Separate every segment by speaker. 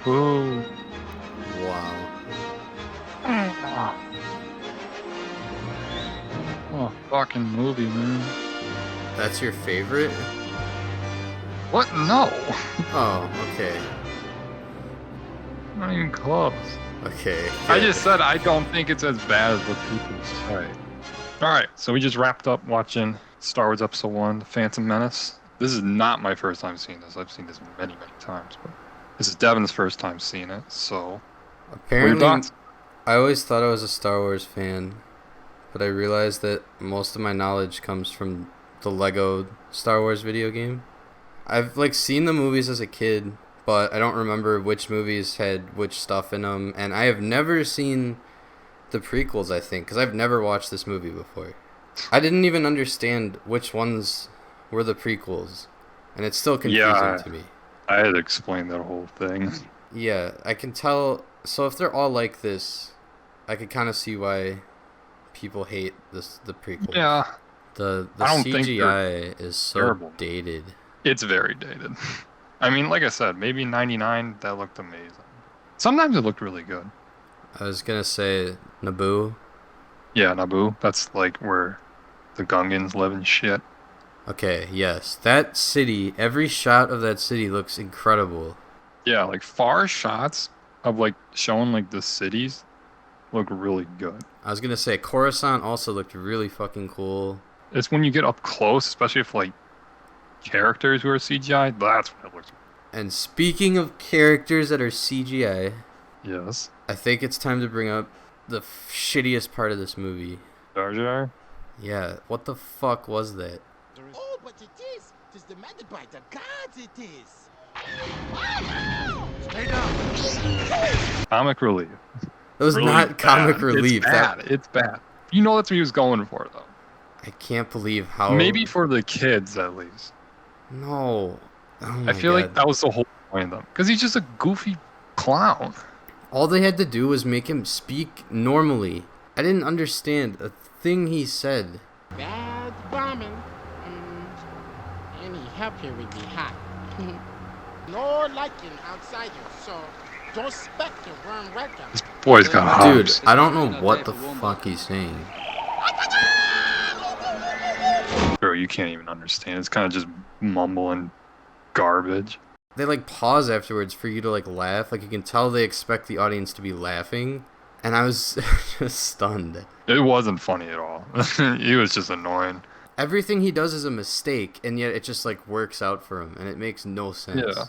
Speaker 1: Naboo.
Speaker 2: Wow.
Speaker 1: Oh, fucking movie, man.
Speaker 2: That's your favorite?
Speaker 1: What? No.
Speaker 2: Oh, okay.
Speaker 1: Not even close.
Speaker 2: Okay.
Speaker 1: I
Speaker 2: good.
Speaker 1: just said I don't think it's as bad as what people say. Alright, so we just wrapped up watching Star Wars Episode 1, The Phantom Menace. This is not my first time seeing this. I've seen this many, many times, but this is Devin's first time seeing it, so...
Speaker 2: Apparently,
Speaker 1: what are your thoughts?
Speaker 2: I always thought I was a Star Wars fan, but I realized that most of my knowledge comes from the Lego Star Wars video game. I've seen the movies as a kid, but I don't remember which movies had which stuff in them, and I have never seen the prequels, I think, because I've never watched this movie before. I didn't even understand which ones were the prequels, and it's still confusing to me.
Speaker 1: I had to explain that whole thing.
Speaker 2: Yeah, I can tell. So if they're all like this, I could kind of see why people hate the prequels.
Speaker 1: Yeah.
Speaker 2: The
Speaker 1: I don't think
Speaker 2: CGI is so
Speaker 1: terrible.
Speaker 2: dated.
Speaker 1: It's very dated. I mean, like I said, maybe 99, that looked amazing. Sometimes it looked really good.
Speaker 2: I was gonna say Naboo.
Speaker 1: Yeah, Naboo. That's like where the Gungans live and shit.
Speaker 2: Okay, yes. That city, every shot of that city looks incredible.
Speaker 1: Yeah, like far shots of like showing like the cities look really good.
Speaker 2: I was gonna say Coruscant also looked really fucking cool.
Speaker 1: It's when you get up close, especially if like characters who are CGI, that's when it looks.
Speaker 2: And speaking of characters that are CGI,
Speaker 1: Yes.
Speaker 2: I think it's time to bring up the shittiest part of this movie.
Speaker 1: Jar Jar?
Speaker 2: Yeah, what the fuck was that?
Speaker 3: Oh, but it is. It is demanded by the gods, it is. Stay down.
Speaker 1: Comic relief.
Speaker 2: That was
Speaker 1: Really
Speaker 2: not comic
Speaker 1: bad.
Speaker 2: relief.
Speaker 1: It's bad. It's bad. You know that's what he was going for, though.
Speaker 2: I can't believe how...
Speaker 1: Maybe for the kids, at least.
Speaker 2: No. Oh my
Speaker 1: I feel
Speaker 2: God.
Speaker 1: like that was the whole point of them. Because he's just a goofy clown.
Speaker 2: All they had to do was make him speak normally. I didn't understand a thing he said.
Speaker 3: Bad bombing. Any help here would be hot. No liking outsiders, so don't expect your warm welcome.
Speaker 1: This boy's got
Speaker 2: Dude,
Speaker 1: hops.
Speaker 2: I don't know what the fuck he's saying.
Speaker 1: Bro, you can't even understand. It's kind of just mumbling garbage.
Speaker 2: They pause afterwards for you to laugh. You can tell they expect the audience to be laughing. And I was just stunned.
Speaker 1: It wasn't funny at all. He was just annoying.
Speaker 2: Everything he does is a mistake, and yet it just works out for him, and it makes no sense.
Speaker 1: Yeah.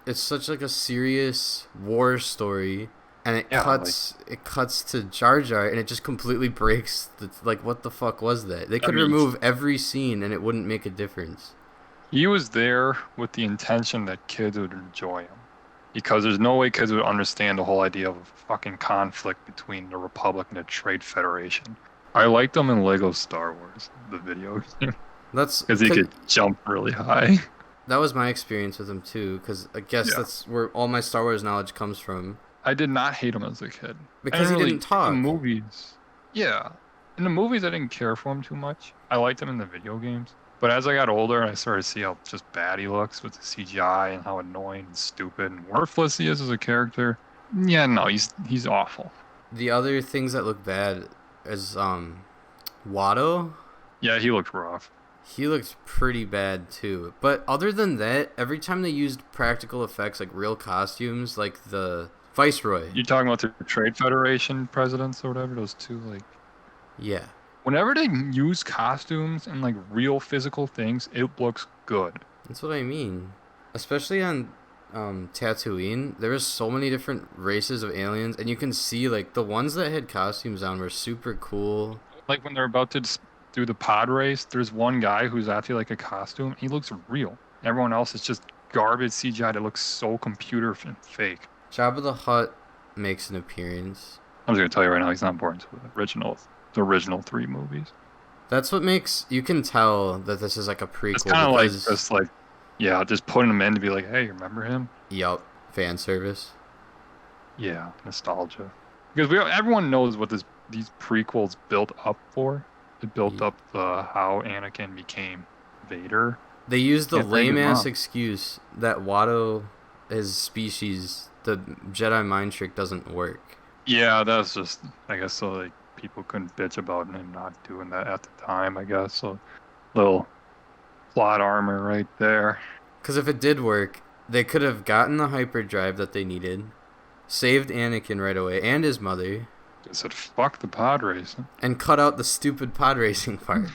Speaker 2: It's such a serious war story, and it cuts to Jar Jar, and it just completely breaks what the fuck was that? They could remove every scene and it wouldn't make a difference.
Speaker 1: He was there with the intention that kids would enjoy him. Because there's no way kids would understand the whole idea of a fucking conflict between the Republic and the Trade Federation. I liked him in Lego Star Wars, the video game.
Speaker 2: That's
Speaker 1: because he could jump really high.
Speaker 2: That was my experience with him too, because I guess that's where all my Star Wars knowledge comes from.
Speaker 1: I did not hate him as a kid.
Speaker 2: Because he didn't talk.
Speaker 1: In the movies. Yeah. In the movies, I didn't care for him too much. I liked him in the video games. But as I got older, I started to see how just bad he looks with the CGI and how annoying and stupid and worthless he is as a character. Yeah, no, he's awful.
Speaker 2: The other things that look bad is Watto.
Speaker 1: Yeah, he looked rough.
Speaker 2: He looks pretty bad too. But other than that, every time they used practical effects real costumes, the Viceroy.
Speaker 1: You're talking about the Trade Federation presidents or whatever, those two
Speaker 2: Yeah.
Speaker 1: Whenever they use costumes and real physical things, it looks good.
Speaker 2: That's what I mean. Especially on Tatooine, there was so many different races of aliens, and you can see the ones that had costumes on were super cool.
Speaker 1: When they're about to do the pod race, there's one guy who's actually a costume. He looks real. Everyone else is just garbage CGI that looks so computer fake.
Speaker 2: Jabba the Hutt makes an appearance.
Speaker 1: I'm just gonna tell you right now, he's not important to the original 3 movies.
Speaker 2: That's what makes you can tell that this is a prequel.
Speaker 1: It's kind of just putting him in to be hey, remember him?
Speaker 2: Yup, fan service.
Speaker 1: Yeah, nostalgia. Because everyone knows what these prequels built up for. It built up how Anakin became Vader.
Speaker 2: They used the lame ass excuse that Watto, his species, the Jedi mind trick doesn't work.
Speaker 1: Yeah, that's just, I guess, so like people couldn't bitch about him not doing that at the time, I guess. So little plot armor right there.
Speaker 2: Because if it did work, they could have gotten the hyperdrive that they needed, saved Anakin right away and his mother,
Speaker 1: They said, fuck the pod racing.
Speaker 2: and cut out the stupid pod racing part.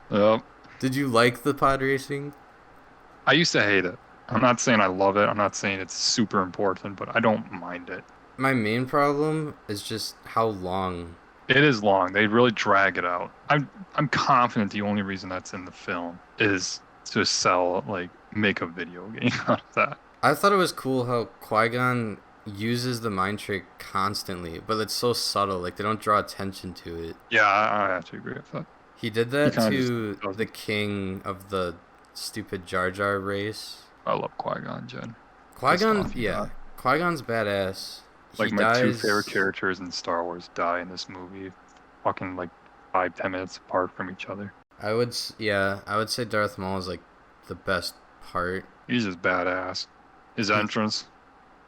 Speaker 1: Yep.
Speaker 2: Did you like the pod racing?
Speaker 1: I used to hate it. I'm not saying I love it. I'm not saying it's super important, but I don't mind it.
Speaker 2: My main problem is just how long.
Speaker 1: It is long. They really drag it out. I'm confident the only reason that's in the film is to sell, like, make a video game out of that.
Speaker 2: I thought it was cool how Qui-Gon uses the mind trick constantly, but it's so subtle. Like, they don't draw attention to it.
Speaker 1: Yeah, I have to agree with that.
Speaker 2: He did that
Speaker 1: He kinda
Speaker 2: to
Speaker 1: just does
Speaker 2: the
Speaker 1: it.
Speaker 2: king of the stupid Jar Jar race.
Speaker 1: I love Qui-Gon Jinn.
Speaker 2: Qui-Gon,
Speaker 1: off the
Speaker 2: yeah.
Speaker 1: bat.
Speaker 2: Qui-Gon's badass.
Speaker 1: Like,
Speaker 2: He
Speaker 1: my two
Speaker 2: dies-
Speaker 1: favorite characters in Star Wars die in this movie. Fucking, like, 5-10 minutes apart from each other.
Speaker 2: I would say Darth Maul is like the best part.
Speaker 1: He's just badass. His entrance,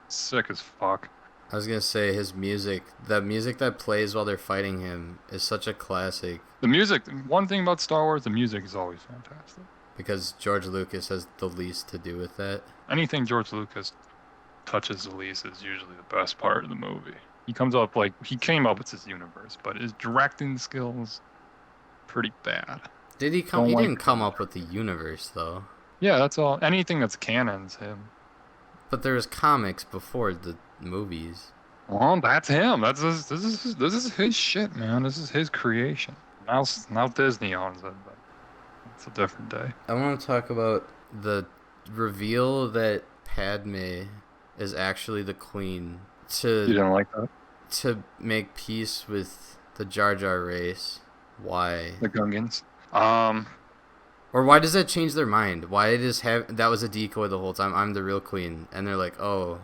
Speaker 1: sick as fuck.
Speaker 2: I was gonna say his music, the music that plays while they're fighting him is such a classic
Speaker 1: The music, one thing about Star Wars, the music is always fantastic.
Speaker 2: because George Lucas has the least to do with that.
Speaker 1: Anything George Lucas touches the least is usually the best part of the movie. He comes up, like, he came up with his universe, but his directing skills, pretty bad.
Speaker 2: Did he come?
Speaker 1: Don't
Speaker 2: He
Speaker 1: like
Speaker 2: didn't come up with the universe though.
Speaker 1: Yeah, that's all. Anything that's canon's him.
Speaker 2: But there was comics before the movies.
Speaker 1: Well, that's him. This is his shit, man. This is his creation. Now Disney owns it, but it's a different day.
Speaker 2: I want to talk about the reveal that Padmé is actually the queen
Speaker 1: You didn't like that?
Speaker 2: to make peace with the Jar Jar race. Why?
Speaker 1: The Gungans.
Speaker 2: Or why does that change their mind? Why just have that was a decoy the whole time? I'm the real queen, and they're like, oh,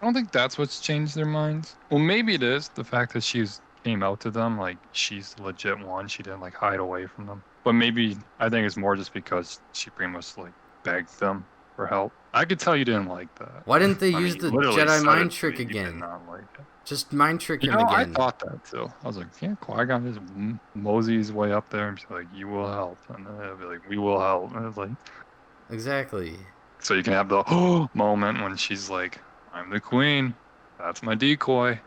Speaker 1: I don't think that's what's changed their minds. Well, maybe it is the fact that came out to them like she's the legit one. She didn't like hide away from them. But maybe I think it's more just because she pretty much like begged them for help. I could tell you didn't like that.
Speaker 2: why didn't they
Speaker 1: I
Speaker 2: use
Speaker 1: mean,
Speaker 2: the
Speaker 1: you literally
Speaker 2: Jedi
Speaker 1: said
Speaker 2: mind
Speaker 1: it to
Speaker 2: trick
Speaker 1: me, you did
Speaker 2: again?
Speaker 1: not like it.
Speaker 2: Just mind trick
Speaker 1: You
Speaker 2: him
Speaker 1: know, I
Speaker 2: again.
Speaker 1: thought that too. I was like, yeah, Qui-Gon just mosey his way up there and be like, you will help. And then they'll be like, we will help. And it's like,
Speaker 2: Exactly.
Speaker 1: so you can have the moment when she's like, I'm the queen. That's my decoy.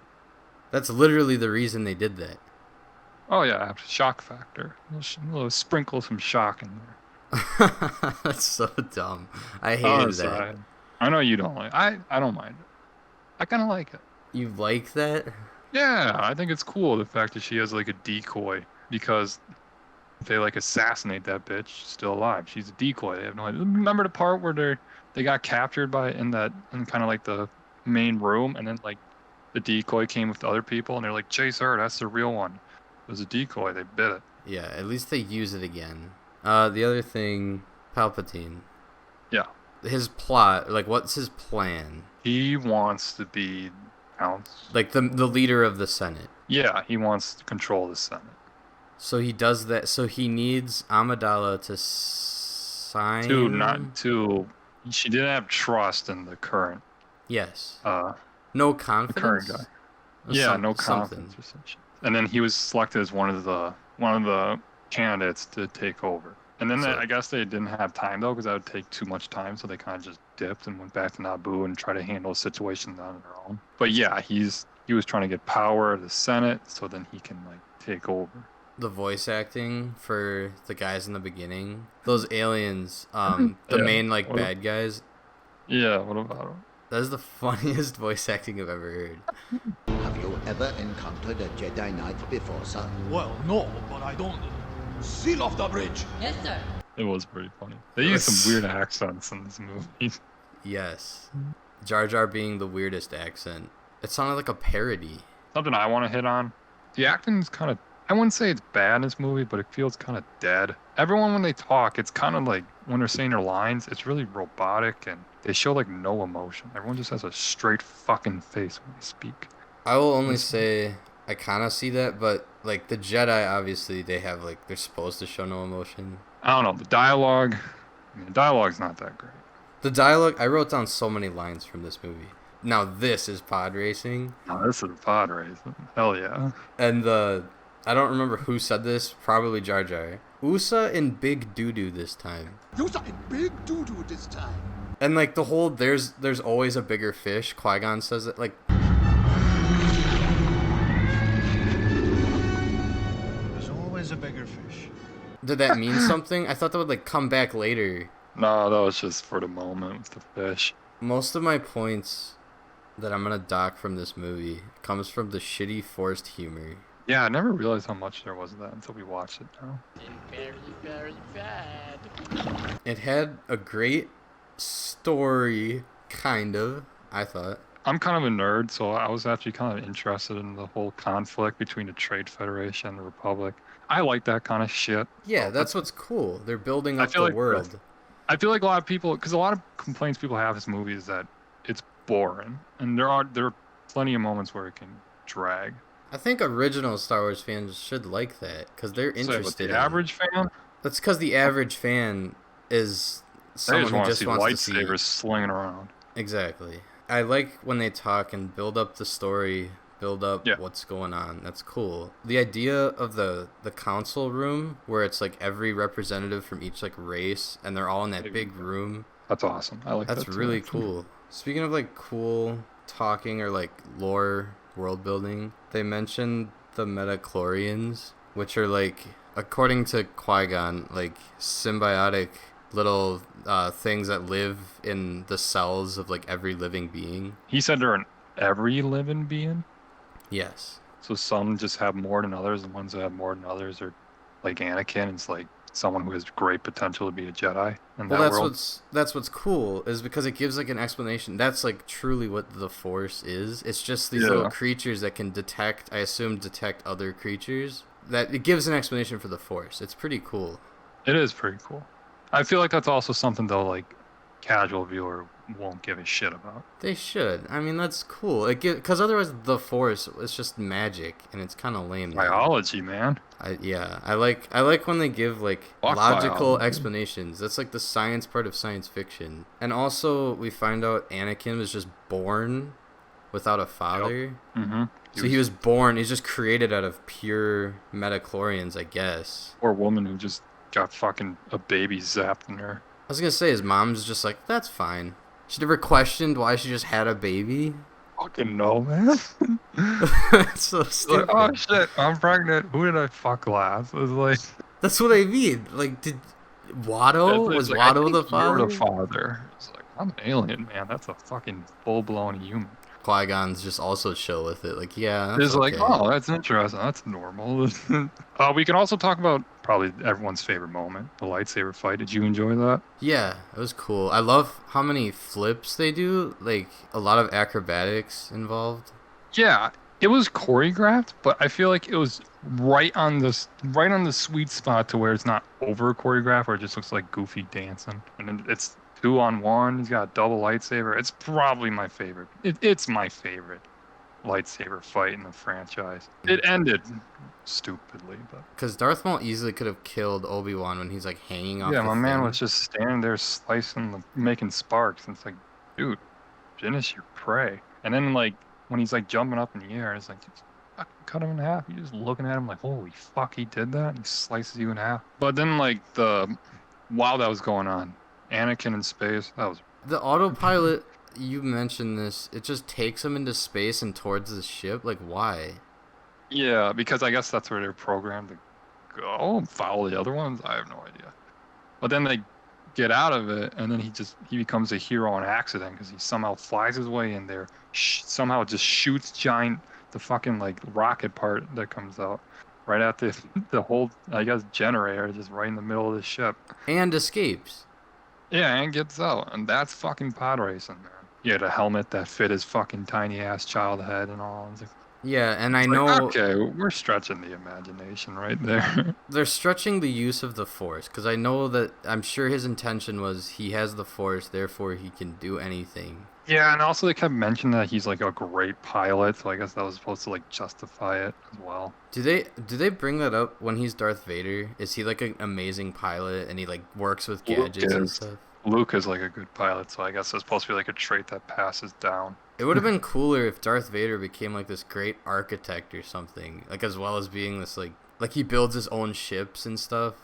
Speaker 2: That's literally the reason they did that.
Speaker 1: Oh yeah, shock factor. A little sprinkle some shock in there.
Speaker 2: That's so dumb. I hated
Speaker 1: So
Speaker 2: that.
Speaker 1: I know you don't like. I don't mind it. I kind of like it.
Speaker 2: You like that?
Speaker 1: Yeah, I think it's cool the fact that she has like a decoy because if they like assassinate that bitch, she's still alive. She's a decoy. They have no idea. Remember the part where they got captured in kind of like the main room, and then like the decoy came with the other people, and they're like, chase her. That's the real one. It was a decoy. They bit it.
Speaker 2: Yeah, at least they use it again. The other thing, Palpatine.
Speaker 1: Yeah.
Speaker 2: His plot, like, what's his plan?
Speaker 1: He wants to be Count.
Speaker 2: Like, the leader of the Senate.
Speaker 1: Yeah, he wants to control the Senate.
Speaker 2: So he does that. So he needs Amidala to sign.
Speaker 1: She didn't have trust in the current.
Speaker 2: Yes.
Speaker 1: Uh,
Speaker 2: No
Speaker 1: the
Speaker 2: confidence.
Speaker 1: current guy.
Speaker 2: Or
Speaker 1: Yeah, no
Speaker 2: something.
Speaker 1: confidence or some shit. And then he was selected as one of the candidates to take over. And then
Speaker 2: So-
Speaker 1: I guess they didn't have time though, because that would take too much time. So they kind of just dipped and went back to Naboo and tried to handle the situation on their own. But yeah, he was trying to get power of the Senate, so then he can like take over.
Speaker 2: The voice acting for the guys in the beginning, those aliens, the
Speaker 1: Yeah,
Speaker 2: main like
Speaker 1: what-
Speaker 2: bad guys.
Speaker 1: Yeah, what about him?
Speaker 2: That is the funniest voice acting I've ever heard.
Speaker 4: Have you ever encountered a Jedi Knight before, sir?
Speaker 5: Well, no, but I don't. Seal off the bridge!
Speaker 6: Yes, sir.
Speaker 1: It was pretty funny. They
Speaker 2: It
Speaker 1: used
Speaker 2: was-
Speaker 1: some weird accents in this movie.
Speaker 2: Yes. Jar Jar being the weirdest accent. It sounded like a parody.
Speaker 1: Something I want to hit on. The acting's kind of, I wouldn't say it's bad in this movie, but it feels kind of dead. Everyone, when they talk, it's kind of like, when they're saying their lines, it's really robotic and they show like no emotion. Everyone just has a straight fucking face when they speak.
Speaker 2: I will only say I kind of see that, but like the Jedi, obviously they have like they're supposed to show no emotion.
Speaker 1: I don't know, the dialogue's not that great.
Speaker 2: The dialogue, I wrote down so many lines from this movie. now this is pod racing.
Speaker 1: Oh, this is pod racing. Hell yeah.
Speaker 2: And I don't remember who said this, probably Jar Jar. USA in big doo-doo this time.
Speaker 5: USA in big doo-doo this time.
Speaker 2: And like the whole there's always a bigger fish. Qui-Gon says it like
Speaker 5: There's always a bigger fish.
Speaker 2: did that mean something? I thought that would like come back later.
Speaker 1: No, that was just for the moment with the fish.
Speaker 2: Most of my points that I'm gonna dock from this movie comes from the shitty forced humor.
Speaker 1: Yeah, I never realized how much there was of that until we watched it now.
Speaker 3: And very, very bad.
Speaker 2: It had a great story, kind of, I thought.
Speaker 1: I'm kind of a nerd, so I was actually kind of interested in the whole conflict between the Trade Federation and the Republic. I like that kind of shit.
Speaker 2: Yeah, that's what's cool. They're building
Speaker 1: I
Speaker 2: up
Speaker 1: feel
Speaker 2: the
Speaker 1: like
Speaker 2: world.
Speaker 1: I feel like a lot of people, because a lot of complaints people have this movie is that it's boring, and there are plenty of moments where it can drag.
Speaker 2: I think original Star Wars fans should like that because they're
Speaker 1: So,
Speaker 2: interested.
Speaker 1: but the
Speaker 2: in
Speaker 1: average fan,
Speaker 2: That's because the average fan is
Speaker 1: they
Speaker 2: someone
Speaker 1: just
Speaker 2: who
Speaker 1: want to
Speaker 2: just
Speaker 1: see
Speaker 2: wants to
Speaker 1: lightsabers
Speaker 2: see.
Speaker 1: slinging around.
Speaker 2: Exactly. I like when they talk and build up the story, build up
Speaker 1: Yeah.
Speaker 2: what's going on. That's cool. The idea of the council room where it's like every representative from each like race and they're all in that big room.
Speaker 1: That's awesome. I like
Speaker 2: That's
Speaker 1: that too,
Speaker 2: really
Speaker 1: actually.
Speaker 2: cool. Speaking of like cool talking or like lore world building, they mentioned the Metachlorians, which are like, according to Qui-Gon, like symbiotic little things that live in the cells of like every living being.
Speaker 1: He said they're in every living being.
Speaker 2: Yes.
Speaker 1: So some just have more than others. The ones that have more than others are like Anakin. It's like someone who has great potential to be a Jedi in
Speaker 2: Well,
Speaker 1: that
Speaker 2: that's
Speaker 1: world.
Speaker 2: that's what's cool is because it gives like an explanation. That's like truly what the Force is. It's just these little
Speaker 1: Yeah.
Speaker 2: creatures that can detect, I assume, detect other creatures. That it gives an explanation for the Force. It's pretty cool.
Speaker 1: It is pretty cool. I feel like that's also something though, like casual viewer won't give a shit about.
Speaker 2: They should. I mean, that's cool. Because otherwise, the Force is just magic, and it's kind of lame.
Speaker 1: Biology, man.
Speaker 2: I like when they give like
Speaker 1: Fuck
Speaker 2: logical
Speaker 1: biology.
Speaker 2: explanations. That's like the science part of science fiction. And also, we find out Anakin was just born without a father.
Speaker 1: Mm-hmm.
Speaker 2: So he was born. He's just created out of pure metachlorians, I guess.
Speaker 1: Poor woman who just got fucking a baby zapped in her.
Speaker 2: I was gonna say his mom's just like, that's fine. She never questioned why she just had a baby.
Speaker 1: Fucking no, man.
Speaker 2: That's so
Speaker 1: Like,
Speaker 2: stupid.
Speaker 1: oh shit, I'm pregnant. Who did I fuck last? It was like,
Speaker 2: That's what I mean. Like, did Watto?
Speaker 1: it's
Speaker 2: Was
Speaker 1: like, I
Speaker 2: Watto
Speaker 1: think
Speaker 2: the
Speaker 1: you're
Speaker 2: father?
Speaker 1: the father. It's like, I'm an alien, man. That's a fucking full blown human.
Speaker 2: Qui-Gon's just also chill with it. Like, yeah, that's
Speaker 1: It's like,
Speaker 2: okay.
Speaker 1: oh, that's interesting. That's normal. We can also talk about probably everyone's favorite moment, the lightsaber fight. Did you enjoy that?
Speaker 2: Yeah, it was cool. I love how many flips they do. Like, a lot of acrobatics involved.
Speaker 1: Yeah, it was choreographed, but I feel like it was right on the sweet spot to where it's not over choreographed, where it just looks like goofy dancing. And then it's 2-on-1. He's got a double lightsaber. It's probably my favorite. It's my favorite lightsaber fight in the franchise. It ended stupidly, but
Speaker 2: Because Darth Maul easily could have killed Obi-Wan when he's, like, hanging off
Speaker 1: yeah,
Speaker 2: the
Speaker 1: my man
Speaker 2: thing.
Speaker 1: was just standing there slicing, making sparks. And it's like, dude, finish your prey. And then like when he's like jumping up in the air, it's like, just fucking cut him in half. You're just looking at him like, holy fuck, he did that. And he slices you in half. But then like while that was going on, Anakin in space, that was
Speaker 2: The autopilot, you mentioned this, it just takes him into space and towards the ship. Like, why?
Speaker 1: yeah, because I guess that's where they're programmed to go and follow the other ones. I have no idea. But then they get out of it, and then he becomes a hero on accident because he somehow flies his way in there, somehow just shoots the fucking like rocket part that comes out right at the whole, I guess, generator just right in the middle of the ship.
Speaker 2: And escapes.
Speaker 1: Yeah, and gets out, and that's fucking pod racing, man. He had a helmet that fit his fucking tiny ass child head and all. It's like,
Speaker 2: Yeah, and I
Speaker 1: like,
Speaker 2: know
Speaker 1: okay, we're stretching the imagination right there.
Speaker 2: they're stretching the use of the Force, because I know that I'm sure his intention was he has the Force, therefore he can do anything.
Speaker 1: Yeah, and also they kept mentioning that he's like a great pilot, so I guess that was supposed to like justify it as well.
Speaker 2: Do they bring that up when he's Darth Vader? Is he like an amazing pilot and he like works with gadgets and stuff?
Speaker 1: Luke is like a good pilot, so I guess it's supposed to be like a trait that passes down.
Speaker 2: It would have been cooler if Darth Vader became like this great architect or something, like as well as being this like he builds his own ships and stuff.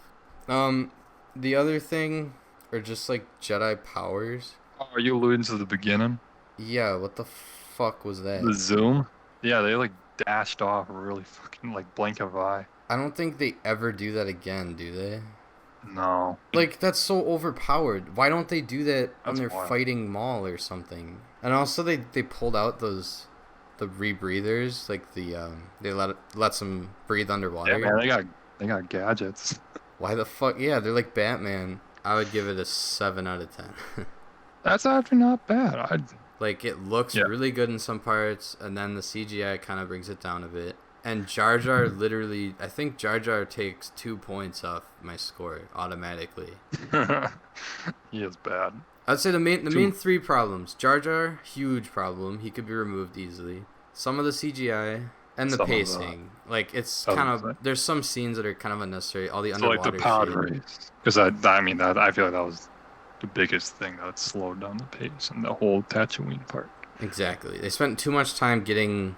Speaker 2: The other thing are just like Jedi powers.
Speaker 1: Oh, are you alluding to the beginning?
Speaker 2: Yeah, what the fuck was that?
Speaker 1: The zoom? Yeah, they like dashed off really fucking like blink of eye.
Speaker 2: I don't think they ever do that again, do they?
Speaker 1: No.
Speaker 2: Like, that's so overpowered. Why don't they do that when
Speaker 1: That's
Speaker 2: they're
Speaker 1: wild.
Speaker 2: fighting Maul or something? And also they pulled out the rebreathers, like they lets them breathe underwater.
Speaker 1: Yeah, man, they got gadgets.
Speaker 2: Why the fuck? Yeah, they're like Batman. I would give it a 7 out of 10.
Speaker 1: That's actually not bad.
Speaker 2: Like, it looks really good in some parts, and then the CGI kind of brings it down a bit. And Jar Jar literally, I think Jar Jar takes 2 points off my score automatically.
Speaker 1: He is bad.
Speaker 2: I'd say the main 3 problems. Jar Jar, huge problem. He could be removed easily. Some of the CGI and the pacing. Like, it's kind of, there's some scenes that are kind of unnecessary. All the underwater
Speaker 1: like the pod
Speaker 2: shit.
Speaker 1: race. Because I mean, I feel like that was the biggest thing that slowed down the pace and the whole Tatooine part.
Speaker 2: Exactly. They spent too much time getting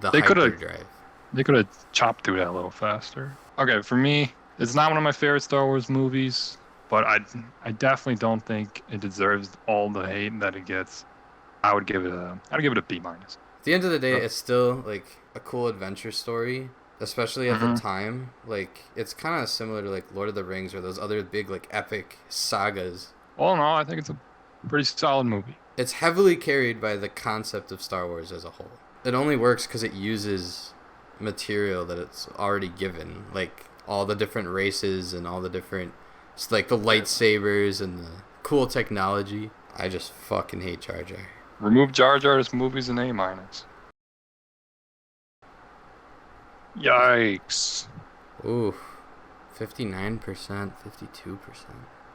Speaker 2: the
Speaker 1: They could've-
Speaker 2: hyperdrive.
Speaker 1: They could have chopped through that a little faster. Okay, for me, it's not one of my favorite Star Wars movies, but I definitely don't think it deserves all the hate that it gets. I'd give it a B minus.
Speaker 2: At the end of the day, it's still like a cool adventure story, especially at the time. Like, it's kind of similar to like Lord of the Rings or those other big like epic sagas.
Speaker 1: All in all, I think it's a pretty solid movie.
Speaker 2: It's heavily carried by the concept of Star Wars as a whole. It only works because it uses material that it's already given, like all the different races and all the different, like the lightsabers and the cool technology. I just fucking hate Jar Jar.
Speaker 1: Remove Jar Jar, this movie's an A minus. Yikes.
Speaker 2: Ooh, 59%, 52%.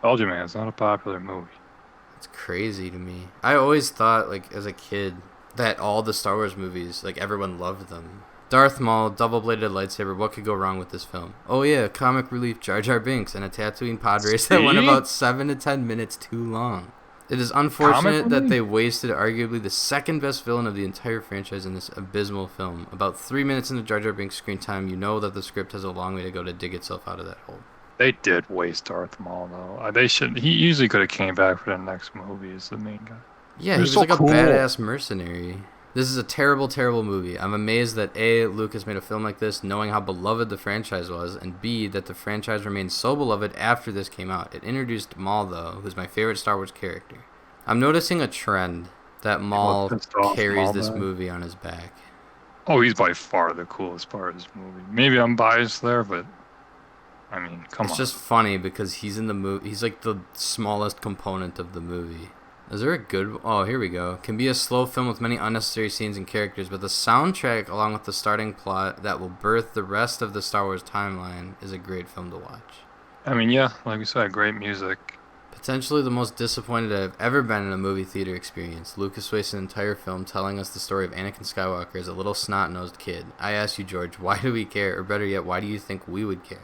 Speaker 1: Told you, man, it's not a popular movie.
Speaker 2: It's crazy to me. I always thought, like, as a kid, that all the Star Wars movies, like, everyone loved them. Darth Maul, double-bladed lightsaber, what could go wrong with this film? Oh yeah, comic relief Jar Jar Binks and a Tatooine pod race that went about 7 to 10 minutes too long. It is unfortunate that they wasted arguably the second best villain of the entire franchise in this abysmal film. About 3 minutes into Jar Jar Binks' screen time, you know that the script has a long way to go to dig itself out of that hole.
Speaker 1: They did waste Darth Maul, though. They should. He usually could have came back for the next movie as the main guy.
Speaker 2: Yeah, he was
Speaker 1: so
Speaker 2: like
Speaker 1: cool.
Speaker 2: a badass mercenary. This is a terrible, terrible movie. I'm amazed that A, Lucas made a film like this knowing how beloved the franchise was, and B, that the franchise remained so beloved after this came out. It introduced Maul, though, who's my favorite Star Wars character. I'm noticing a trend that Maul carries this movie on his back.
Speaker 1: Oh, he's by far the coolest part of this movie. Maybe I'm biased there, but I mean, come on.
Speaker 2: It's just funny because he's in the movie. He's like the smallest component of the movie. Is there a good... Oh, here we go. Can be a slow film with many unnecessary scenes and characters, but the soundtrack, along with the starting plot that will birth the rest of the Star Wars timeline, is a great film to watch.
Speaker 1: I mean, yeah, like we said, great music.
Speaker 2: Potentially the most disappointed I've ever been in a movie theater experience. Lucas wasted an entire film telling us the story of Anakin Skywalker as a little snot-nosed kid. I ask you, George, why do we care? Or better yet, why do you think we would care?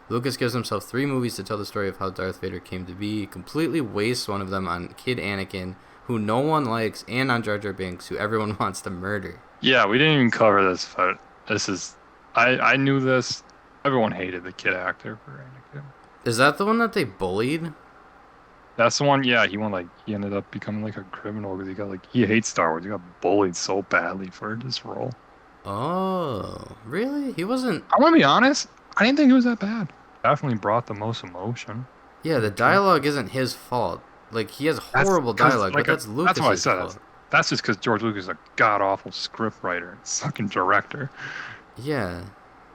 Speaker 2: Lucas gives himself 3 movies to tell the story of how Darth Vader came to be. He completely wastes one of them on kid Anakin, who no one likes, and on Jar Jar Binks, who everyone wants to murder.
Speaker 1: Yeah, we didn't even cover this, but this is... I knew this. Everyone hated the kid actor for Anakin.
Speaker 2: Is that the one that they bullied?
Speaker 1: That's the one, yeah, he ended up becoming like a criminal because he hates Star Wars. He got bullied so badly for this role.
Speaker 2: Oh, really? He wasn't...
Speaker 1: I'm gonna be honest, I didn't think he was that bad. Definitely brought the most emotion.
Speaker 2: Yeah, the dialogue isn't his fault. Like, he has horrible dialogue, but that's Lucas'
Speaker 1: That's what I said.
Speaker 2: fault.
Speaker 1: That's just because George Lucas is a god-awful script writer and fucking director.
Speaker 2: Yeah.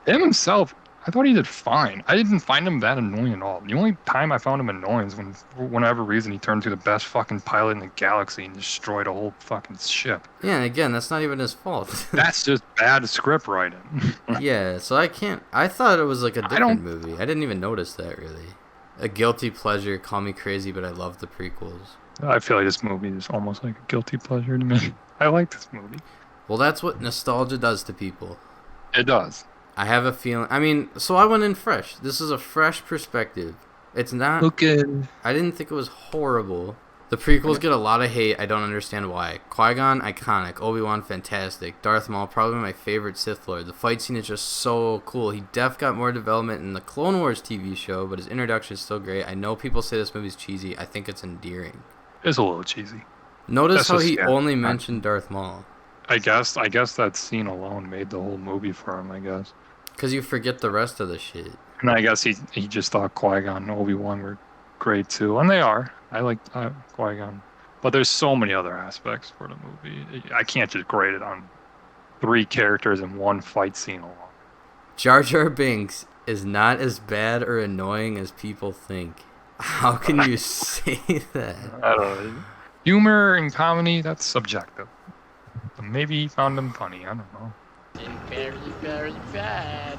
Speaker 1: Him himself, I thought he did fine. I didn't find him that annoying at all. The only time I found him annoying is when, for whatever reason, he turned to the best fucking pilot in the galaxy and destroyed a whole fucking ship.
Speaker 2: Yeah, and again, that's not even his fault.
Speaker 1: That's just bad script writing.
Speaker 2: Yeah, so I thought it was like a different movie. I didn't even notice that, really. A guilty pleasure, call me crazy, but I love the prequels.
Speaker 1: I feel like this movie is almost like a guilty pleasure to me. I like this movie.
Speaker 2: Well, that's what nostalgia does to people.
Speaker 1: It does.
Speaker 2: I have a feeling... I mean, so I went in fresh. This is a fresh perspective. It's not.
Speaker 1: Okay.
Speaker 2: I didn't think it was horrible. The prequels get a lot of hate. I don't understand why. Qui-Gon, iconic. Obi-Wan, fantastic. Darth Maul, probably my favorite Sith Lord. The fight scene is just so cool. He got more development in the Clone Wars TV show, but his introduction is still great. I know people say this movie's cheesy. I think it's endearing.
Speaker 1: It's a little cheesy.
Speaker 2: Notice how he only mentioned Darth Maul.
Speaker 1: I guess that scene alone made the whole movie for him, I guess.
Speaker 2: Because you forget the rest of the shit.
Speaker 1: And I guess he just thought Qui-Gon and Obi-Wan were great too. And they are. I like Qui-Gon. But there's so many other aspects for the movie. I can't just grade it on 3 characters in one fight scene alone.
Speaker 2: Jar Jar Binks is not as bad or annoying as people think. How can you say that?
Speaker 1: I don't know. Humor and comedy, that's subjective. Maybe he found them funny. I don't know.
Speaker 3: And very, very bad.